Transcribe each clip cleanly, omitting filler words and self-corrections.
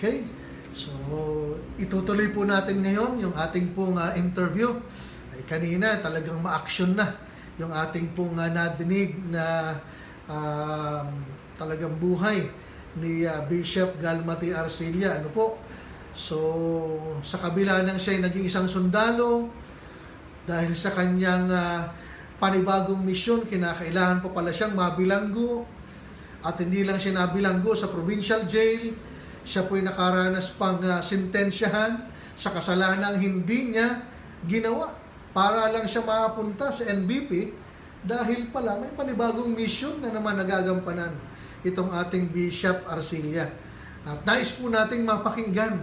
Okay? So, itutuloy po natin ngayon yung ating pong interview. Ay kanina talagang ma-action na yung ating pong nadinig na talagang buhay ni Bishop Galmati Arcilla. Ano po? So, sa kabila ng siya naging isang sundalo, dahil sa kanyang panibagong misyon, kinakailangan pa pala siyang mabilanggo. At hindi lang siya nabilanggo sa provincial jail, siya po'y nakaranas pang sentensyahan sa kasalanang hindi niya ginawa para lang siya makapunta sa NBP dahil pala may panibagong mission na naman nagagampanan itong ating Bishop Arcilla. At nais po nating mapakinggan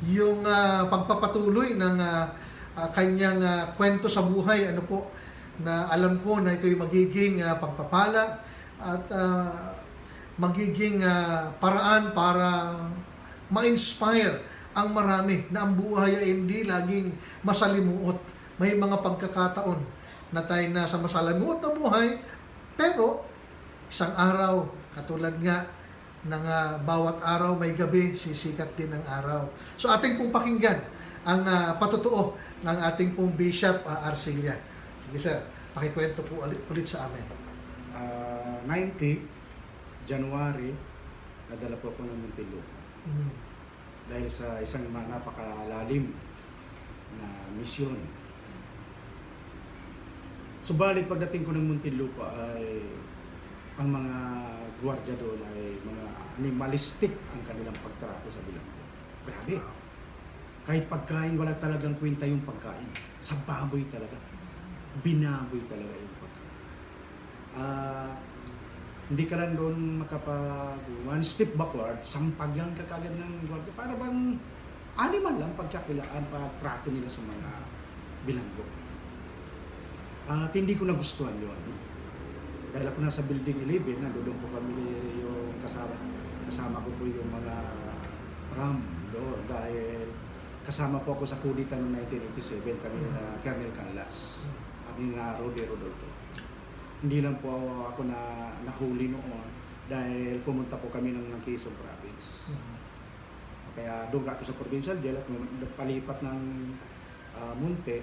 yung pagpapatuloy ng kanyang kwento sa buhay, ano po, na alam ko na ito'y magiging pagpapala at magiging paraan para ma-inspire ang marami na ang buhay ay hindi laging masalimuot. May mga pagkakataon na tayo nasa masalimuot na buhay, pero isang araw, katulad nga ng bawat araw may gabi, sisikat din ang araw. So ating pong pakinggan ang patutuo ng ating pong Bishop Arcilla. Sige sir, pakikwento po ulit sa amin. 90 January, nadala po ako ng Muntinlupa. Dahil sa isang napakalalim na misyon. Subalit pagdating ko ng Muntinlupa ay ang mga gwardiya doon ay mga animalistic ang kanilang pagtrato sa bilanggo. Grabe. Kahit pagkain, wala talagang kwenta yung pagkain. Sa baboy talaga. Binaboy talaga yung pagkain. Hindi ka lang doon one step backward, sampagyan ka kagad ng gwardiya. Para bang animal lang pagkakilaan, pagtrato nila sa mga bilanggo. At hindi ko nagustuhan yun. Dahil ako nasa building 11, nandoon po kami yung kasama ko po yung mga RAM doon. Dahil kasama po ako sa kulitan noong 1987, kami na Colonel Canlas at yung Rode Rodolfo. Hindi lang po ako nahuli noon dahil pumunta po kami ng Quezon Province. Kaya doon ako sa provincial jail at palipat ng Munte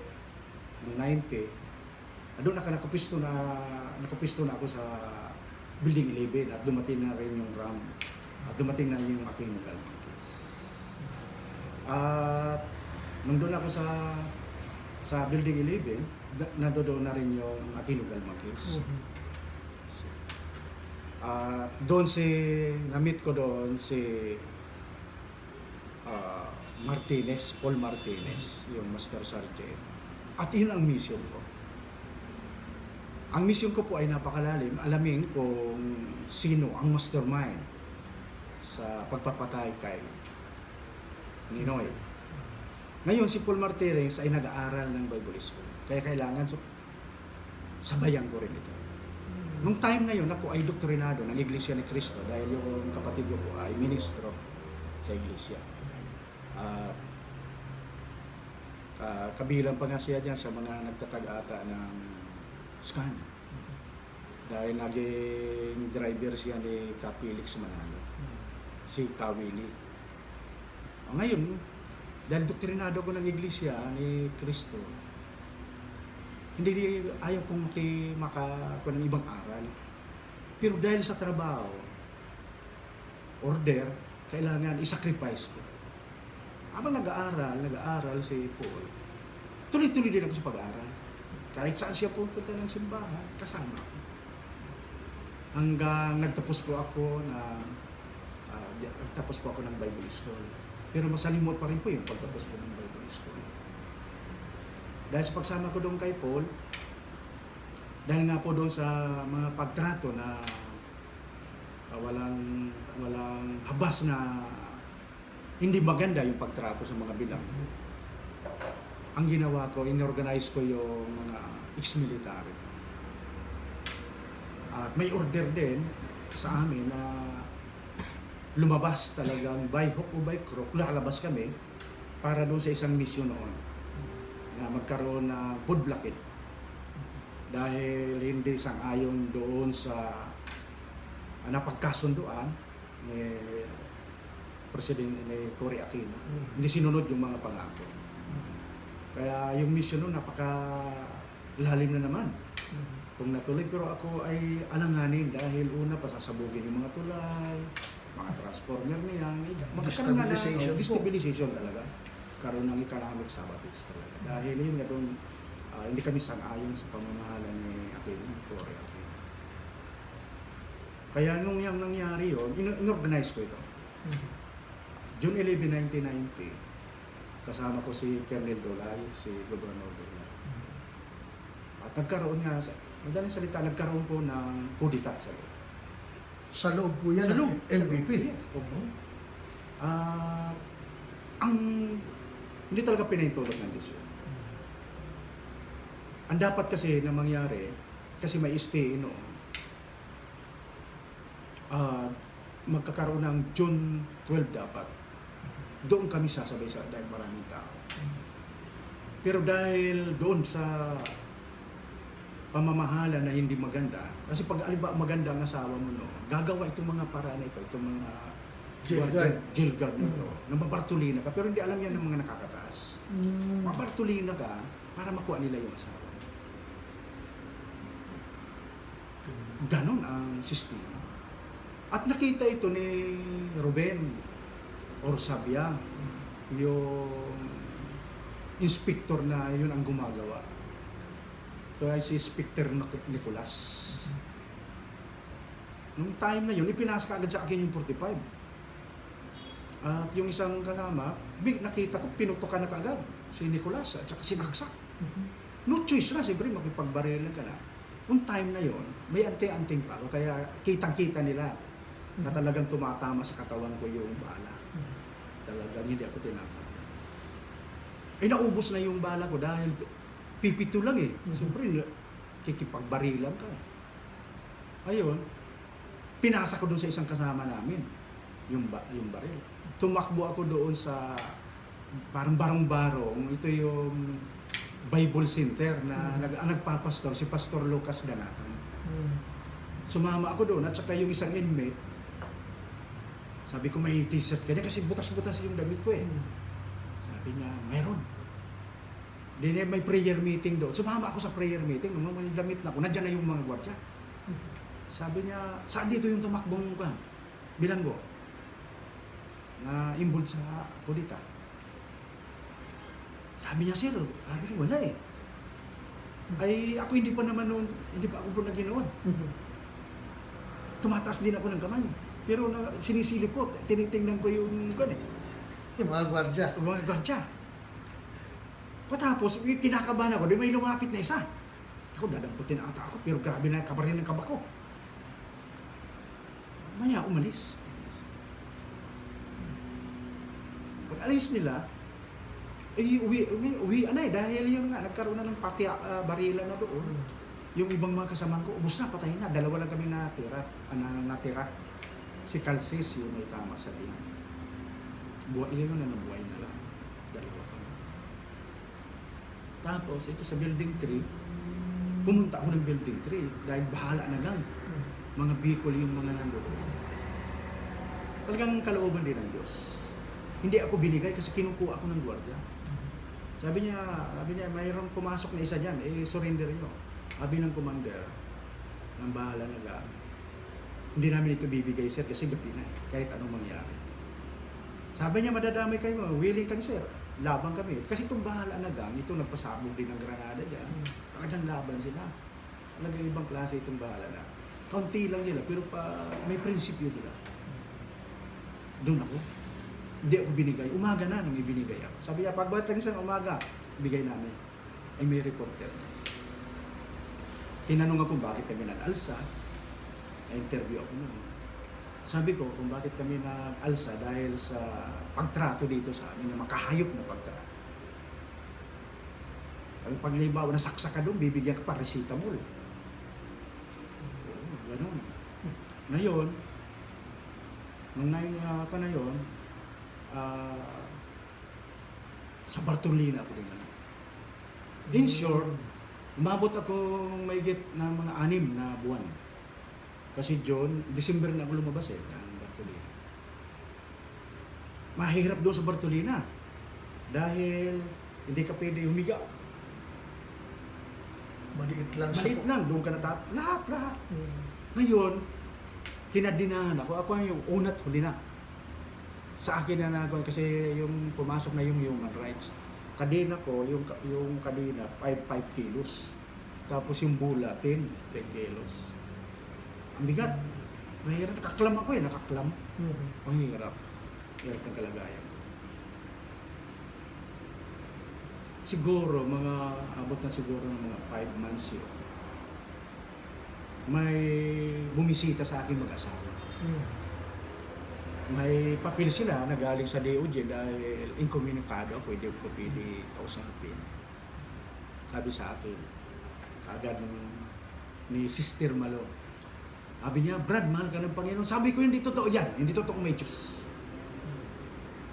ng 90. Doon nakapisto na ako sa Building 11 at dumating na rin yung RAM at dumating na yung aking naglalakad case. At nung doon ako sa Building 11, nadoon na rin yung Akinugal Makis. Doon na-meet ko doon si Paul Martinez, yung Master Sergeant. At yun ang mission ko. Ang mission ko po ay napakalalim, alamin kung sino ang mastermind sa pagpapatay kay Ninoy. Ngayon, si Paul Martinez ay nag-aaral ng Bible School. Kaya kailangan sabayan ko rin ito. Nung time na yun, ako ay doktrinado ng Iglesia ni Cristo dahil yung kapatid ko po ay ministro sa Iglesia. Kabilang pa nga siya dyan sa mga nagtatag-ata ng scan. Dahil naging driver siya ni Kapilix Manalo. Si Kawili. Ngayon, dahil doktrinado ko ng Iglesia ni Cristo, hindi ayaw kong makakuha ng ibang aral. Pero dahil sa trabaho, order, kailangan i-sacrifice ko. Habang nag-aaral si Paul, tuloy-tuloy din ako sa pag-aaral. Kahit saan siya pupunta ng simbahan, kasama ako. Hanggang nagtapos po ako ng Bible School. Pero masalimot pa rin po yung pagtapos ko ng Bible School. Dahil sa pagsama ko doon kay Paul, dahil nga po doon sa mga pagtrato na walang habas na hindi maganda yung pagtrato sa mga bilanggo. Ang ginawa ko, inorganize ko yung mga ex-military. At may order din sa amin na lumabas talagang by hook o by crook, lalabas kami para doon sa isang mission noon na magkaroon ng food blockade dahil hindi sang-ayon doon sa napagkasunduan ni Presidente ni Cory Aquino. Mm. Hindi sinunod yung mga pangako. Kaya yung mission nun, napaka-lalim na naman Mm. kung natuloy. Pero ako ay alanganin dahil una, pasasabugin yung mga tulay, mga transformer niyan. Magkakaroon na Destabilization po. destabilization talaga. Karoon ng economic sabotage talaga. Dahil yun nga doon, hindi kami sang-ayon sa pamamahala ni Aquino, ni Cory Aquino. Kaya nung yung nangyari yun, inorganize ko ito. Mm. June 11, 1990, kasama ko si Colonel Dolay, si Gobernador Dolay. At nagkaroon nga, madaling salita, nagkaroon po ng kudita sa loob. Sa loob po yan Sa loob, ng NBP. sa loob, yes, opo. Ang hindi talaga pinahintulot ng desisyon. Ang dapat kasi na mangyari, kasi may stay noon, magkakaroon ng June 12 dapat. Doon kami sasabay sa dahil maraming tao. Pero dahil doon sa pamamahala na hindi maganda, kasi pag alimbawa maganda ang asawa mo, no, gagawa itong mga paraan na ito, itong mga jail guard nito, na mabartulina ka, pero hindi alam yan ng mga nakakataas. Mm. Mabartulina ka para makuha nila yung asawa. Ganon ang sistema. At nakita ito ni Ruben Orsabia, yung inspector na yun ang gumagawa. Ito ay si Inspector Nicolas. Nung time na yun, ipinasa ka agad sa akin yung 45. At yung isang kasama, nakita ko, pinutokan na kaagad si Nicolas at saka sinaksak. No choice na, siyempre makipagbarilan ka na. Nung time na yon, may ante-anting pa ako, kaya kitang-kita nila na talagang tumatama sa katawan ko yung bala. Talagang hindi ako tinatama. Eh naubos na yung bala ko dahil pipito lang eh. Siyempre, kikipagbarilan ka. Ayun, pinasa ko doon sa isang kasama namin, yung baril. Tumakbo ako doon sa parang barong-barong, ito yung Bible Center na nagpapastor, si Pastor Lucas Ganatan. Sumama ako doon at saka yung isang inmate, sabi ko may t-shirt ka niya kasi butas-butas yung damit ko eh. Sabi niya, mayroon. Then may prayer meeting doon. Sumama ako sa prayer meeting, nung may damit na ako, nandiyan na yung mga gwardiya. Sabi niya, saan dito yung tumakbong ka? Bilanggo. Na involved sa kudita. Sabi niya, sir, sabi niya, wala eh. Ay, ako hindi pa naman noon, hindi pa ako po naginoon. Tumataas din ako ng kamay. Pero sinisilip ko, tinitingnan ko yung Yung mga gwardya. mga gwardiya. Patapos, kinakabahan ako, di may lumapit na isa. Ako, dadamputin ata ako, pero grabe na kabarin ng kaba ko. Maya, umalis. Pag alis nila, uwi na eh, dahil yun nga, nagkaroon na ng barilan na doon. Yung ibang mga kasama ko, ubos na, patay na. Dalawa lang kami natira. Si Calcis, yung may tama sa tiyan. Yun na nabuhay na lang. Dalawa kami. Tapos, ito sa Building 3, pumunta ako ng Building 3 dahil bahala na gang. Mga Bicol yung mga nandoon. Talagang kalooban din ng Diyos. Hindi ako binigay kasi kinukuha ako ng gwardiya. Sabi niya, mayroong pumasok na isa dyan, surrender nyo. Sabi ng commander, ng bahala na lang, hindi namin ito bibigay, sir, kasi gabi na, kahit anong mangyari. Sabi niya, madadamay kayo, willing kami, sir. Laban kami. Kasi itong bahala na gang, ito nagpasabog din ng granada dyan. Talagang laban sila. Talagang ibang klase itong bahala na. Kaunti lang nila, pero may prinsipyo nila. Doon ako. Hindi ako binigay. Umaga na nung ibinigay ako. Sabi niya, pagbalik lang isang umaga, bigay namin. Ay may reporter. Tinanong ako bakit kami nag-alsa. Na-interview ako noon. Sabi ko kung bakit kami nag-alsa dahil sa pagtrato dito sa amin na makahayop na pagtrato. Pag limbawa, nasaksa ka doon, bibigyan ka pa resitamol. Ganun. Ngayon, nung pa na yun, sa Bartolina ako din. In short, umabot ako mahigit na mga 6 na buwan. Kasi December na ako lumabas ng Bartolina. mahirap doon sa Bartolina. Dahil hindi ka pwede humiga. Maliit lang siya Maliit po. lang, doon ka lahat. Mm. Ngayon, kinadinahan ako. Ako ang yung una't huli na. Sa akin na nagawa kasi yung pumasok na yung human rights. Kadina ko, yung kadina, 5 kilos. Tapos yung bula, 10 kilos. Ang bigat. Mahirap. Nakaklam ako nakaklam. Mm. Ang hirap. Hirap ng kalagayan. Siguro, abot na siguro ng mga 5 months yun. May bumisita sa akin mag-asawa. Mm. May papel sila na galing sa DOJ dahil incommunicado, pwede kausapin. Sabi sa akin, agad ni Sister Malo. Sabi niya, Brad, mahal ka ng Panginoon. Sabi ko, hindi totoo yan. Hindi totoo may Diyos.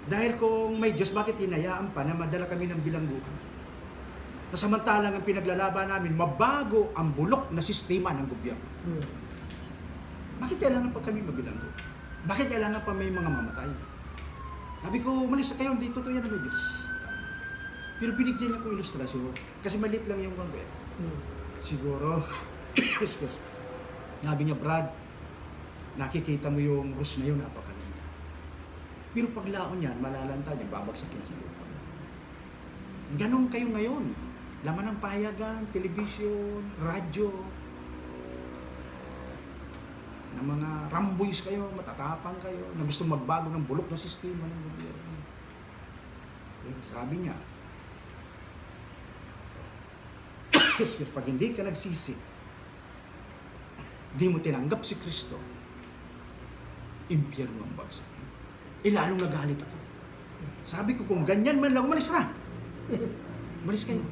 Dahil kung may Diyos, bakit hinayaan pa na madala kami ng bilangguan? Na samantalang ang pinaglalaban namin, mabago ang bulok na sistema ng gobyerno. Mm. Bakit kailangan pa kami mabilanggo? Bakit kailangan pa may mga mamatay? Sabi ko, umalis na kayo, hindi totoo yan ng Diyos. Pero binigyan niya ko ilustrasyon. Kasi maliit lang yung kwento. Mm. Siguro, excuse. Sabi niya, Brad, nakikita mo yung rus na yun, napakaganda. Pero paglaon yan, malalanta niya, babagsak yan sa lupa. Ganon kayo ngayon. Laman ng pahayagan, telebisyon, radyo, na mga ramboys kayo, matatapang kayo, na gusto magbago ng bulok na sistema ng gobyerno. Sabi niya, pag hindi ka nagsisi, di mo tinanggap si Kristo, impyerno ang bagsak. Lalong nagalit ako. Sabi ko, kung ganyan man lang, umalis na. Umalis kayo.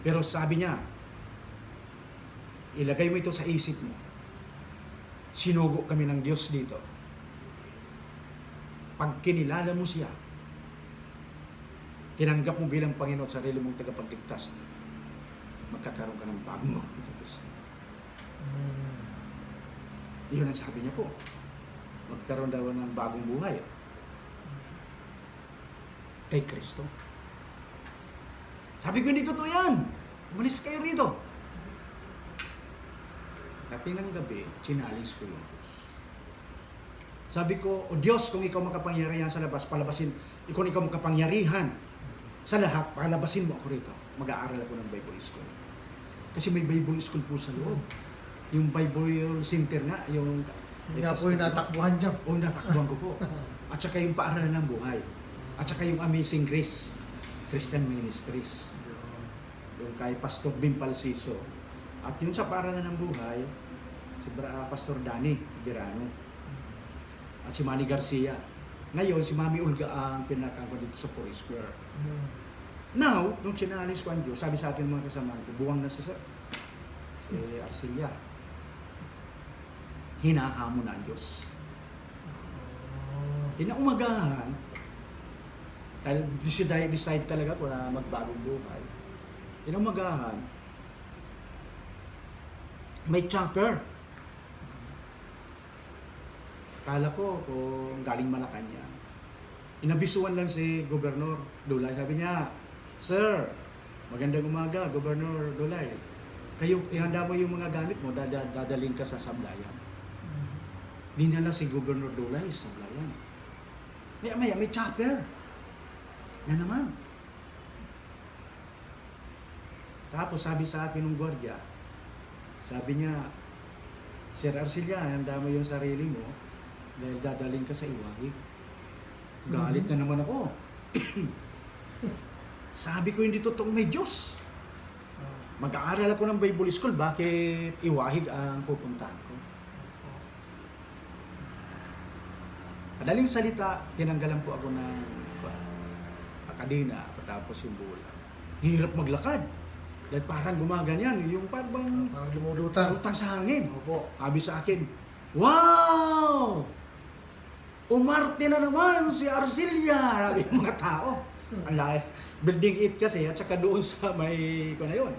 Pero sabi niya, ilagay mo ito sa isip mo. Sinugo kami ng Diyos dito. Pag kinilala mo siya, tinanggap mo bilang Panginoon at sarili mong tagapagligtas, magkakaroon ka ng bagong Kristo. Mm. Yun ang sabi niya po. Magkaroon daw ng bagong buhay kay Kristo. Sabi ko, hindi totoo yan. Umalis kayo rito. Dating ng gabi, chinalis ko yung Diyos. Sabi ko, O Diyos, kung ikaw makapangyarihan sa labas, palabasin. Kung ikaw makapangyarihan sa lahat, palabasin mo ako rito. Mag-aaral ako ng Bible School. Kasi may Bible School po sa loob. Yung Bible Center nga, yung... Yun nga po yung natakbuhan niya. O, natakbuhan ko po. At saka yung paaralan ng buhay. At saka yung Amazing Grace Christian Ministries. Yung kay Pastor Bim Palsiso. At yung sa paaralan ng buhay, si Pastor Danny Birano. At si Manny Garcia. Ngayon, si Mami Olga ang pinakangko dito sa Four Square. Mm. Now, nung chinalis ko ang Diyos, sabi sa akin mga kasama ko, buwang na si Arcelia. Hinahamon na ang Diyos. Kinaumagahan, dahil decide talaga ko na magbagong buhay. Kinaumagahan, may chopper. Akala ko kung galing Malacanang. Inabisuan lang si Gobernador Dulay. Sabi niya, Sir, magandang umaga, Gobernador Dulay. Kayo, ihanda mo yung mga gamit mo, dadalhin ka sa Sablayan. Dinala si Gobernador Dulay sa Sablayan. May chopper. Yan naman. Tapos sabi sa akin ng gwardiya, sabi niya, Sir Arcelia, handa mo yung sarili mo dahil dadaling ka sa Iwahig. Galit na naman ako. Sabi ko, hindi totoong may Diyos. Mag-aaral ako ng Bible School, bakit Iwahig ang pupuntahan ko? Madaling salita, tinanggalan po ako ng akadina, patapos yung bulan. Hirap maglakad. Dahil parang gumaganyan, yung parang lumulutang. utang sa hangin. Opo. Sabi sa akin, wow! Umarte na naman si Arcelia! Sabi yung mga tao. Ang lahi. Building 8 kasi, at saka doon sa may, kung na yun,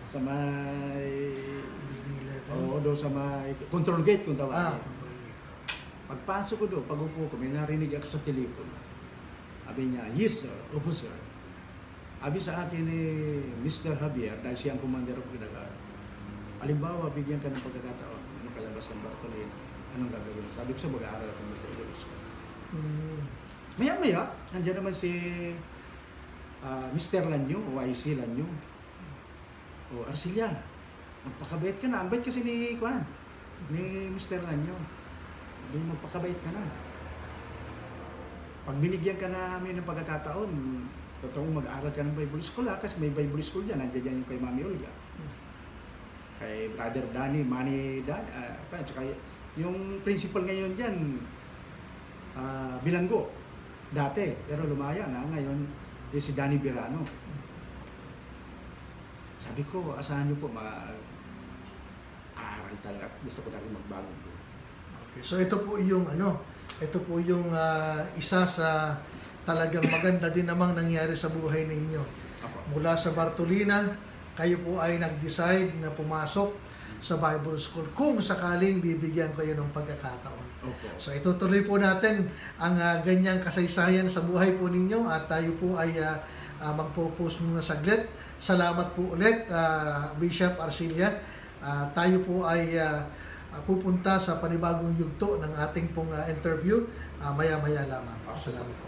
sa may, doon sa may, control gate kung tawag. Pagpasok ko doon, pag-upo ko, may narinig ako sa telepono. Sabi niya, yes sir, opo sir. Sabi sa akin ni Mr. Javier, dahil siya ang commander of Kinagar, halimbawa, bigyan ka ng pagkakataon, ano kalabas ng Bartolina, anong gagawin? Sabi ko siya, mag-aaral ako ng Bartolina. Maya-maya, nandiyan naman si Mr. Lanyo, o IC Lanyo. O Arcilia, magpakabait ka na. Ang bait kasi ni Mr. Lanyo. Hindi, magpakabait ka na. Pag binigyan ka namin ng pagkakataon, totoo mag-aaral ka ng Bible School kasi may Bible School dyan. Nandiyan yung kay Mami Olga. Kay Brother Danny, Manny Dan, tsaka yung principal ngayon dyan, Bilanggo. Dati, pero lumaya na. Ngayon, si Danny Birano. Sabi ko, asahan niyo po mag-aaral talaga. Gusto ko talaga magbago. Okay, so ito po yung isa sa talagang maganda din namang nangyari sa buhay ninyo. Apo. Mula sa Bartolina, kayo po ay nag-decide na pumasok sa Bible School kung sakaling bibigyan kayo ng pagkakataon. Opo. So itutuloy po natin ang ganyang kasaysayan sa buhay po ninyo at tayo po ay magpo-post muna saglit. Salamat po ulit, Bishop Arcilia. Tayo po ay pupunta sa panibagong yugto ng ating pong interview maya-maya lamang. Salamat po.